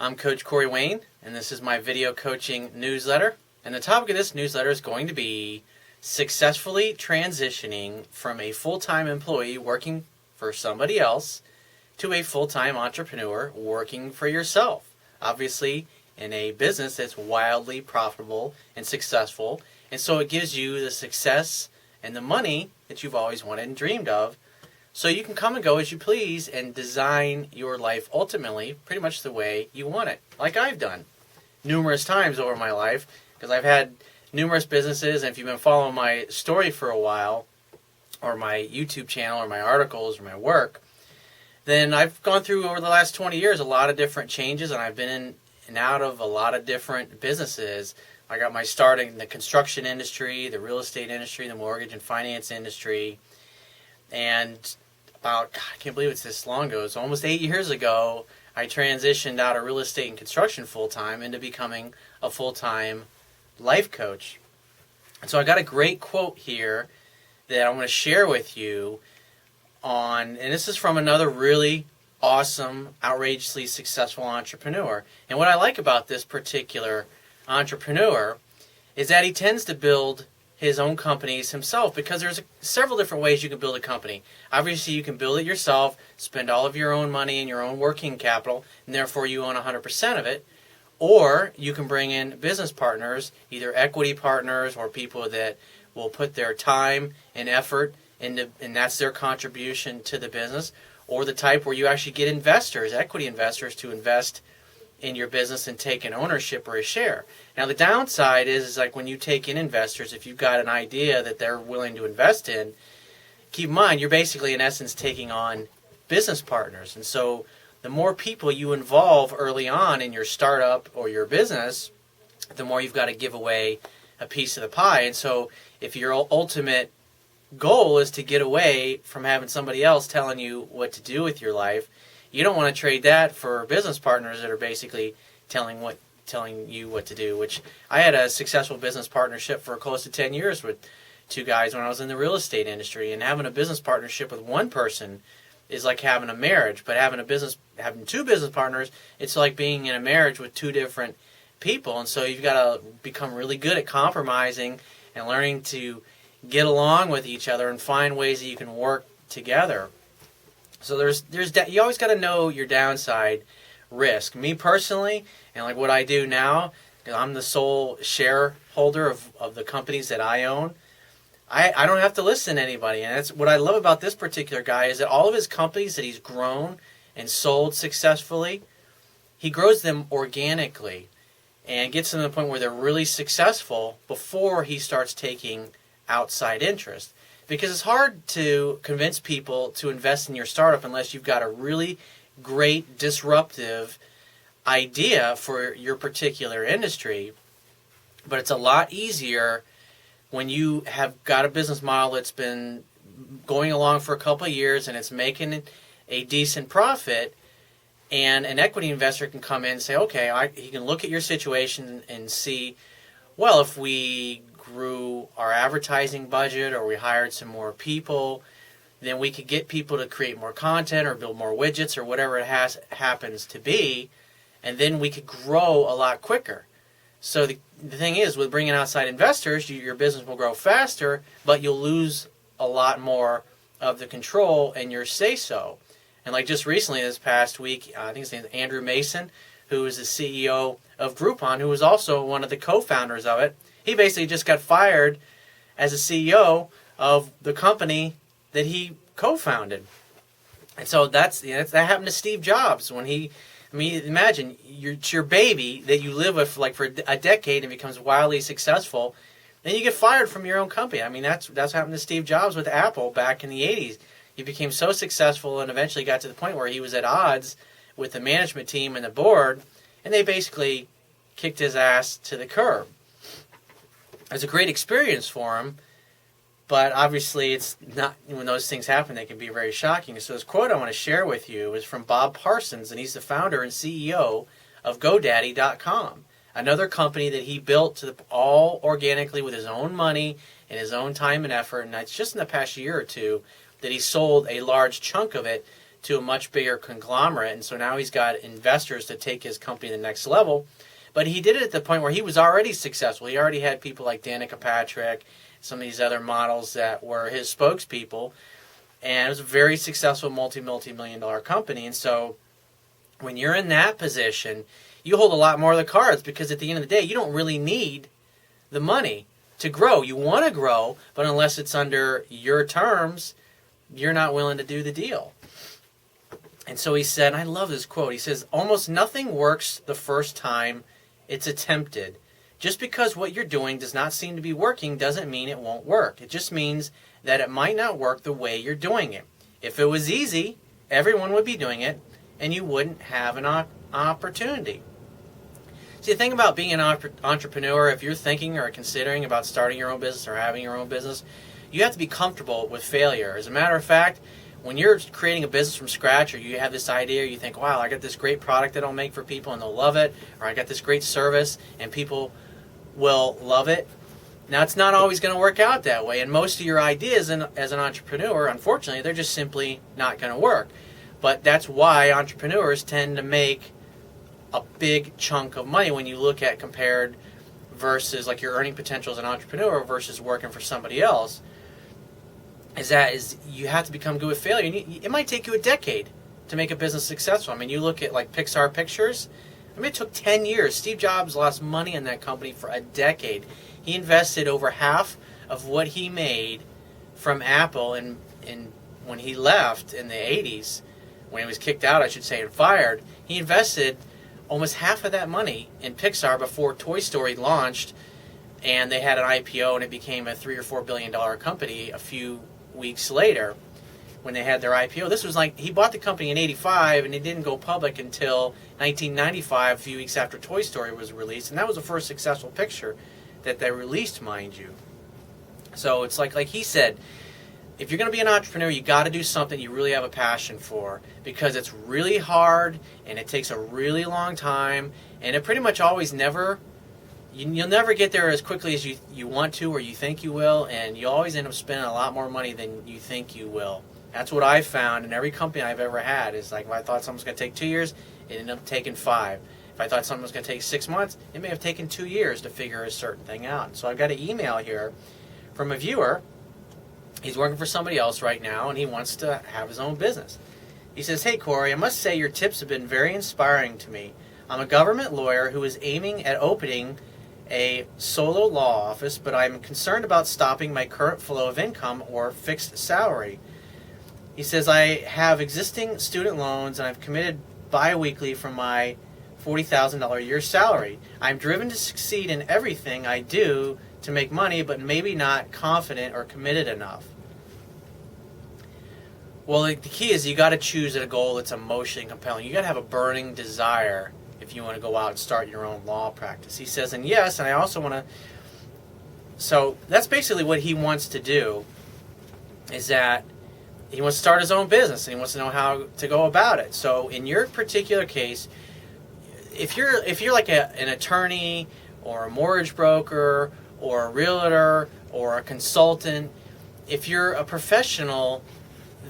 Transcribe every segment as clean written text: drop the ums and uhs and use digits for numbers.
I'm Coach Corey Wayne, and this is my video coaching newsletter. And the topic of this newsletter is going to be successfully transitioning from a full-time employee working for somebody else to a full-time entrepreneur working for yourself. Obviously, in a business that's wildly profitable and successful, and so it gives you the success and the money that you've always wanted and dreamed of. So you can come and go as you please and design your life ultimately pretty much the way you want it, like I've done numerous times over my life, because I've had numerous businesses, and if you've been following my story for a while, or my YouTube channel, or my articles, or my work, then I've gone through over the last 20 years a lot of different changes, and I've been in and out of a lot of different businesses. I got my start in the construction industry, the real estate industry, the mortgage and finance industry, and I can't believe it's this long ago. It's almost 8 years ago, I transitioned out of real estate and construction full-time into becoming a full-time life coach. And so I got a great quote here that I want to share with you and this is from another really awesome, outrageously successful entrepreneur. And what I like about this particular entrepreneur is that he tends to build his own companies himself, because there's several different ways you can build a company. Obviously, you can build it yourself, spend all of your own money and your own working capital, and therefore you own 100% of it. Or you can bring in business partners, either equity partners or people that will put their time and effort into, and that's their contribution to the business, or the type where you actually get investors, equity investors, to invest in your business and take an ownership or a share. Now the downside is like when you take in investors, if you've got an idea that they're willing to invest in, keep in mind you're basically in essence taking on business partners. And so the more people you involve early on in your startup or your business, the more you've got to give away a piece of the pie. And so if your ultimate goal is to get away from having somebody else telling you what to do with your life, you don't want to trade that for business partners that are basically telling you what to do. Which I had a successful business partnership for close to 10 years with two guys when I was in the real estate industry, and having a business partnership with one person is like having a marriage, but having two business partners, it's like being in a marriage with two different people. And so you've got to become really good at compromising and learning to get along with each other and find ways that you can work together. So you always got to know your downside risk. Me personally, and like what I do now, because I'm the sole shareholder of the companies that I own, I don't have to listen to anybody. And that's what I love about this particular guy, is that all of his companies that he's grown and sold successfully, he grows them organically and gets them to the point where they're really successful before he starts taking outside interest. Because it's hard to convince people to invest in your startup unless you've got a really great disruptive idea for your particular industry. But it's a lot easier when you have got a business model that's been going along for a couple of years and it's making a decent profit, and an equity investor can come in and say, okay, he can look at your situation and see, well, if we grew our advertising budget or we hired some more people, then we could get people to create more content or build more widgets or whatever it happens to be, and then we could grow a lot quicker. So the thing is, with bringing outside investors, your business will grow faster, but you'll lose a lot more of the control and your say-so. And like just recently, this past week, I think his name is Andrew Mason, who is the CEO of Groupon, who was also one of the co-founders of it. He basically just got fired as a CEO of the company that he co-founded. And so that happened to Steve Jobs when imagine it's your baby that you live with like for a decade and becomes wildly successful, then you get fired from your own company. I mean, that's what happened to Steve Jobs with Apple back in the 80s. He became so successful and eventually got to the point where he was at odds with the management team and the board, and they basically kicked his ass to the curb. It was a great experience for him, but obviously it's not, when those things happen, they can be very shocking. So this quote I want to share with you is from Bob Parsons, and he's the founder and CEO of GoDaddy.com, another company that he built all organically with his own money and his own time and effort. And it's just in the past year or two that he sold a large chunk of it to a much bigger conglomerate. And so now he's got investors to take his company to the next level. But he did it at the point where he was already successful. He already had people like Danica Patrick, some of these other models that were his spokespeople. And it was a very successful multi-million dollar company. And so when you're in that position, you hold a lot more of the cards, because at the end of the day, you don't really need the money to grow. You want to grow, but unless it's under your terms, you're not willing to do the deal. And so he said, and I love this quote, he says, almost nothing works the first time it's attempted. Just because what you're doing does not seem to be working doesn't mean it won't work. It just means that it might not work the way you're doing it. If it was easy, everyone would be doing it, and you wouldn't have an opportunity. See, the thing about being an entrepreneur, if you're thinking or considering about starting your own business or having your own business, you have to be comfortable with failure. As a matter of fact, when you're creating a business from scratch, or you have this idea, you think, wow, I got this great product that I'll make for people and they'll love it, or I got this great service and people will love it. Now, it's not always going to work out that way, and most of your ideas as an entrepreneur, unfortunately, they're just simply not going to work. But that's why entrepreneurs tend to make a big chunk of money when you look at compared versus like your earning potential as an entrepreneur versus working for somebody else. Is you have to become good with failure. And it might take you a decade to make a business successful. I mean, you look at like Pixar Pictures. I mean, it took 10 years. Steve Jobs lost money in that company for a decade. He invested over half of what he made from Apple in when he left in the 80s, when he was kicked out, I should say, and fired. He invested almost half of that money in Pixar before Toy Story launched, and they had an IPO, and it became a $3 or $4 billion company a few weeks later when they had their IPO. This was like, he bought the company in 85, and it didn't go public until 1995, a few weeks after Toy Story was released, and that was the first successful picture that they released, mind you. So it's like he said, if you're going to be an entrepreneur, you got to do something you really have a passion for, because it's really hard and it takes a really long time, and it pretty much always you'll never get there as quickly as you want to or you think you will, and you always end up spending a lot more money than you think you will. That's what I've found in every company I've ever had. Is like, if I thought something was going to take 2 years, it ended up taking 5. If I thought something was going to take 6 months, it may have taken 2 years to figure a certain thing out. So I've got an email here from a viewer. He's working for somebody else right now, and he wants to have his own business. He says, hey, Corey, I must say your tips have been very inspiring to me. I'm a government lawyer who is aiming at opening a solo law office, but I'm concerned about stopping my current flow of income or fixed salary. He says, I have existing student loans, and I've committed bi-weekly from my $40,000 a year salary. I'm driven to succeed in everything I do to make money, but maybe not confident or committed enough. Well, the key is you got to choose a goal that's emotionally compelling. You got to have a burning desire if you want to go out and start your own law practice. He says, and yes, and I also want to. So that's basically what he wants to do. Is that he wants to start his own business and he wants to know how to go about it. So in your particular case, if you're like an attorney or a mortgage broker or a realtor or a consultant, if you're a professional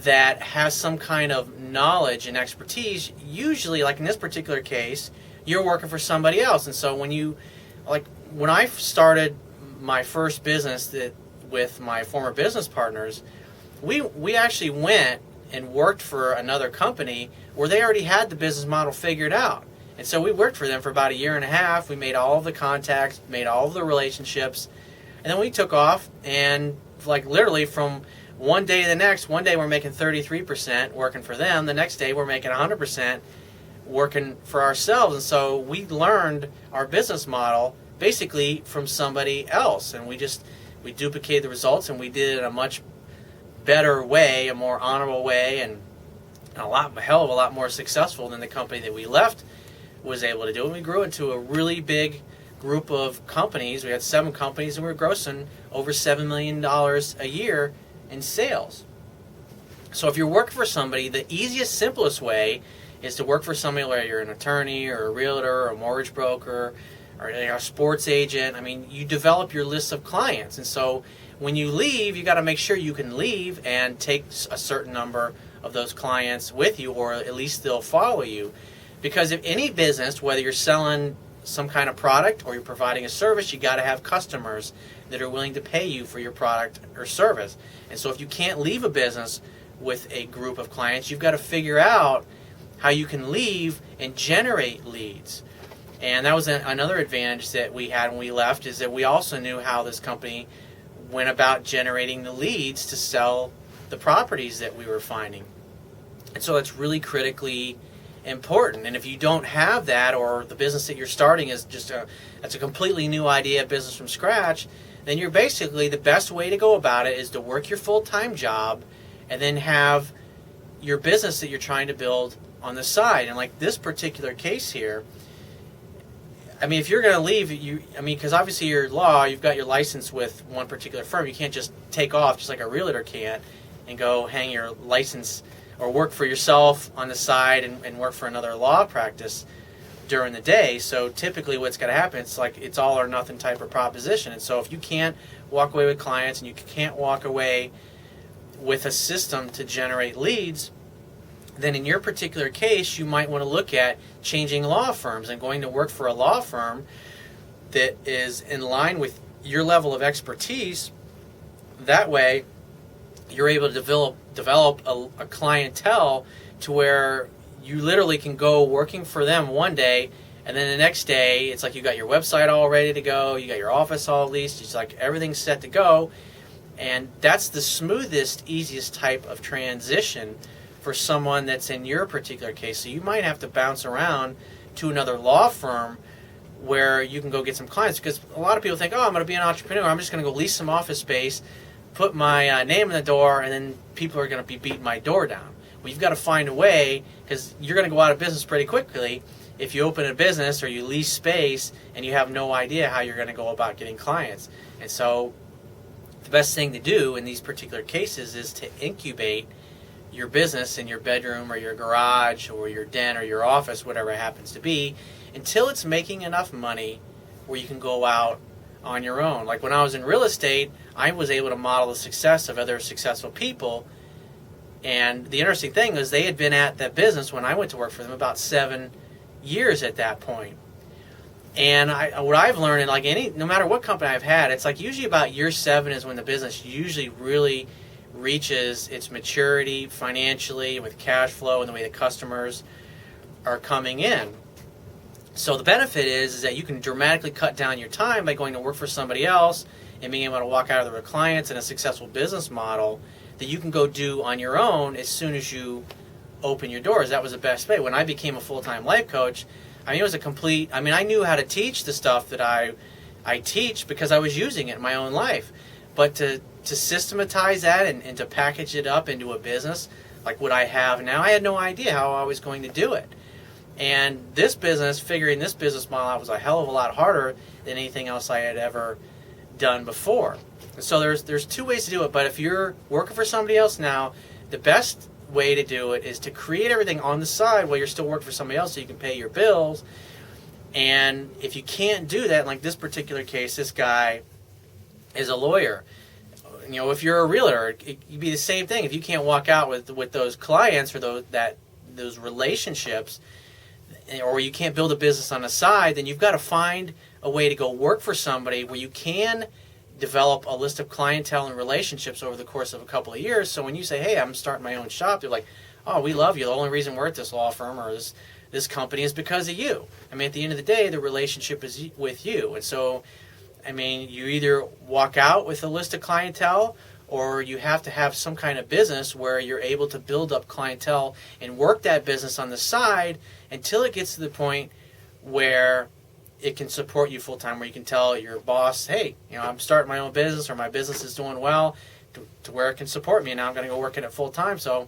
that has some kind of knowledge and expertise, usually, like in this particular case, you're working for somebody else. And so when I started my first business with my former business partners, we actually went and worked for another company where they already had the business model figured out. And so we worked for them for about a year and a half. We made all of the contacts, made all of the relationships, and then we took off, and like literally from one day to the next, one day we're making 33% working for them, the next day we're making 100% working for ourselves. And so we learned our business model basically from somebody else, and we duplicated the results, and we did it in a much better way, a more honorable way, and a hell of a lot more successful than the company that we left was able to do. And we grew into a really big group of companies. We had 7 companies, and we were grossing over $7 million a year in sales. So if you're working for somebody, the easiest, simplest way is to work for somebody, whether you're an attorney or a realtor or a mortgage broker or a sports agent. I mean, you develop your list of clients. And so when you leave, you got to make sure you can leave and take a certain number of those clients with you, or at least they'll follow you. Because if any business, whether you're selling some kind of product or you're providing a service, you got to have customers that are willing to pay you for your product or service. And so if you can't leave a business with a group of clients, you've got to figure out how you can leave and generate leads. And that was another advantage that we had when we left, is that we also knew how this company went about generating the leads to sell the properties that we were finding. And so that's really critically important. And if you don't have that, or the business that you're starting is just that's a completely new idea, business from scratch, then you're basically, the best way to go about it is to work your full-time job and then have your business that you're trying to build on the side. And like this particular case here, I mean, if you're going to leave, because obviously you're law, you've got your license with one particular firm. You can't just take off just like a realtor can't and go hang your license or work for yourself on the side and work for another law practice during the day. So typically what's going to happen, it's like it's all or nothing type of proposition. And so if you can't walk away with clients and you can't walk away with a system to generate leads, then in your particular case, you might want to look at changing law firms and going to work for a law firm that is in line with your level of expertise. That way, you're able to develop a clientele to where you literally can go working for them one day, and then the next day, it's like you got your website all ready to go, you got your office all leased, it's like everything's set to go. And that's the smoothest, easiest type of transition for someone that's in your particular case. So you might have to bounce around to another law firm where you can go get some clients, because a lot of people think, oh, I'm going to be an entrepreneur, I'm just going to go lease some office space, put my name in the door, and then people are going to be beating my door down. Well, you've got to find a way, because you're going to go out of business pretty quickly if you open a business or you lease space and you have no idea how you're going to go about getting clients. And so the best thing to do in these particular cases is to incubate your business in your bedroom or your garage or your den or your office, whatever it happens to be, until it's making enough money where you can go out on your own. Like when I was in real estate, I was able to model the success of other successful people. And the interesting thing was they had been at that business when I went to work for them about 7 years at that point. And what I've learned, in like no matter what company I've had, it's like usually about year 7 is when the business usually really reaches its maturity financially, with cash flow and the way the customers are coming in. So the benefit is that you can dramatically cut down your time by going to work for somebody else and being able to walk out of there with clients and a successful business model that you can go do on your own as soon as you open your doors. That was the best way. When I became a full-time life coach, it was I knew how to teach the stuff that I teach because I was using it in my own life. But to systematize that and to package it up into a business like what I have now, I had no idea how I was going to do it. And figuring this business model out was a hell of a lot harder than anything else I had ever done before. So there's 2 ways to do it, but if you're working for somebody else now, the best way to do it is to create everything on the side while you're still working for somebody else so you can pay your bills. And if you can't do that, like this particular case, this guy is a lawyer. If you're a realtor, it'd be the same thing. If you can't walk out with those clients or those relationships, or you can't build a business on the side, then you've got to find a way to go work for somebody where you can develop a list of clientele and relationships over the course of a couple of years. So when you say, hey, I'm starting my own shop, they're like, oh, we love you. The only reason we're at this law firm or this company is because of you. At the end of the day, the relationship is with you. And so, you either walk out with a list of clientele, or you have to have some kind of business where you're able to build up clientele and work that business on the side until it gets to the point where it can support you full-time, where you can tell your boss, hey, I'm starting my own business, or my business is doing well to where it can support me, and now I'm going to go work in it full-time. So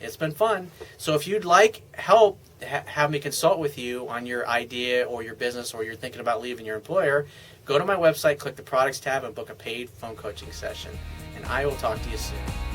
it's been fun. So if you'd like help, have me consult with you on your idea or your business, or you're thinking about leaving your employer, go to my website, click the products tab, and book a paid phone coaching session. And I will talk to you soon.